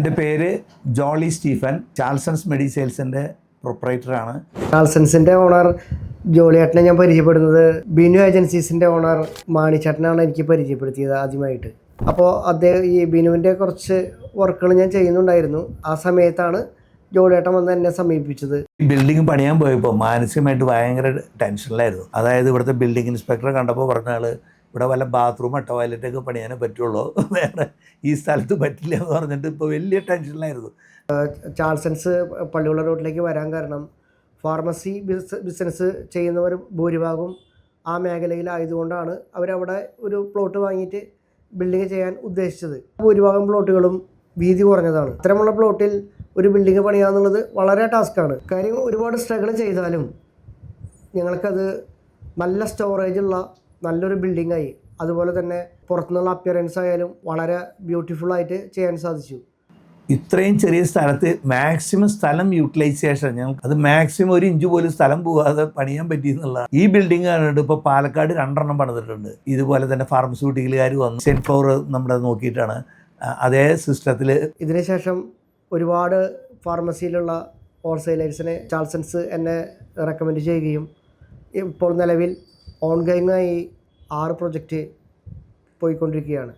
എൻ്റെ പേര് Jolly Stephen. ചാൾസൺസ് മെഡിസെയിൽസിൻ്റെ പ്രൊപ്പറേറ്ററാണ്. ചാൾസൺസിൻ്റെ owner ജോളിയേട്ടനെ ഞാൻ പരിചയപ്പെടുന്നത് ബിനു ഏജൻസീസിൻ്റെ ഓണർ മാണിച്ചേട്ടനാണ് എനിക്ക് പരിചയപ്പെടുത്തിയത് ആദ്യമായിട്ട്. അപ്പോൾ അദ്ദേഹം ഈ ബിനുവിൻ്റെ കുറച്ച് വർക്കുകൾ ഞാൻ ചെയ്യുന്നുണ്ടായിരുന്നു. ആ സമയത്താണ് ജോളിയേട്ടൻ വന്ന് എന്നെ സമീപിച്ചത്. ഈ ബിൽഡിംഗ് പണിയാൻ പോയപ്പോൾ മാനസികമായിട്ട് ഭയങ്കര ടെൻഷനിലായിരുന്നു. അതായത് ഇവിടുത്തെ ബിൽഡിംഗ് ഇൻസ്പെക്ടറെ കണ്ടപ്പോൾ പറഞ്ഞാൽ ഇവിടെ വല്ല ബാത്റൂമോ ടോയ്ലറ്റൊക്കെ പണിയാനേ പറ്റുള്ളൂ, വേറെ ഈ സ്ഥലത്ത് പറ്റില്ല എന്ന് പറഞ്ഞിട്ട് ഇപ്പോൾ വലിയ ടെൻഷനിലായിരുന്നു. ചാൾസൺസ് പള്ളിയുള്ള റോഡിലേക്ക് വരാൻ കാരണം ഫാർമസി ബിസിനസ് ചെയ്യുന്നവർ ഭൂരിഭാഗം ആ മേഖലയിലായതുകൊണ്ടാണ് അവരവിടെ ഒരു പ്ലോട്ട് വാങ്ങിയിട്ട് ബിൽഡിംഗ് ചെയ്യാൻ ഉദ്ദേശിച്ചത്. ഭൂരിഭാഗം പ്ലോട്ടുകളും വീതി കുറഞ്ഞതാണ്. അത്തരമുള്ള പ്ലോട്ടിൽ ഒരു ബിൽഡിംഗ് പണിയുക എന്നുള്ളത് വളരെ ടാസ്ക്കാണ്. കാര്യം ഒരുപാട് സ്ട്രഗിൾ ചെയ്താലും ഞങ്ങൾക്കത് നല്ല സ്റ്റോറേജുള്ള നല്ലൊരു ബിൽഡിങ്ങായി, അതുപോലെ തന്നെ പുറത്തുനിന്നുള്ള അപ്പിയറൻസ് ആയാലും വളരെ ബ്യൂട്ടിഫുള്ളായിട്ട് ചെയ്യാൻ സാധിച്ചു. ഇത്രയും ചെറിയ സ്ഥലത്ത് മാക്സിമം സ്ഥലം യൂട്ടിലൈസേഷൻ, ഞങ്ങൾക്ക് അത് മാക്സിമം 1 ഇഞ്ച് പോലും സ്ഥലം പോകാതെ പണിയാൻ പറ്റിയെന്നുള്ള ഈ ബിൽഡിംഗ് കണ്ടിട്ട് ഇപ്പോൾ പാലക്കാട് 2 പണിതിട്ടുണ്ട്. ഇതുപോലെ തന്നെ ഫാർമസ്യൂട്ടിക്കലുകാർ വന്ന് സെൻറ്റ് ഫ്ലവർ നമ്മുടെ നോക്കിയിട്ടാണ് അതേ സിസ്റ്റത്തിൽ. ഇതിനുശേഷം ഒരുപാട് ഫാർമസിയിലുള്ള ഹോൾസെയിലേഴ്സിനെ ചാൾസൺസ് എന്നെ റെക്കമെൻഡ് ചെയ്യുകയും ഇപ്പോൾ നിലവിൽ ഓൺഗോയിങ്ങായി 6 പ്രൊജക്റ്റ് പോയിക്കൊണ്ടിരിക്കുകയാണ്.